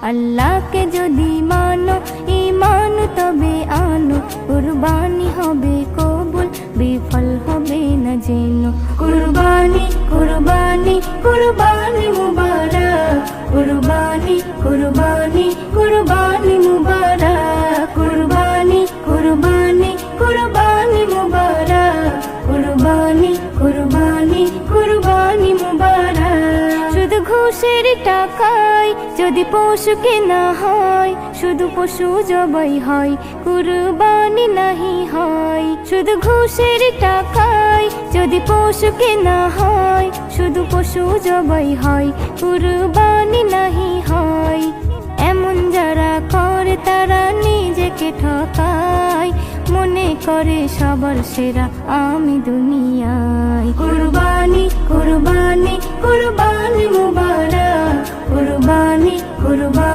আল্লাহকে যদি মানো ঈমান তবে আনো, কুরবানি হবে কবুল বিফল হবে না যেন। কুরবানি কুরবানি কুরবানি মুবারক, কুরবানি কুরবানি কুরবানি মুবারক, কুরবানি কুরবানি কুরবানি মুবারক, কুরবানি কুরবানি কুরবানি মুবারক। শুধু ঘুষের টাকায় যদি পশু কেনা হয়, শুধু পশু জবাই হয়, কুরবানি নাহি হয়। শুধু ঘুষের টাকায় যদি পশু কেনা হয়, শুধু পশু জবাই হয়, কুরবানি নাহি হয়। এমন যারা করে তারা নিজেকে ঠকায়, মনে করে সবার সেরা আমি দুনিয়ায়। কুরবানি কুরবানি কুরবানি মুবারক, কুরবানি কুরবানি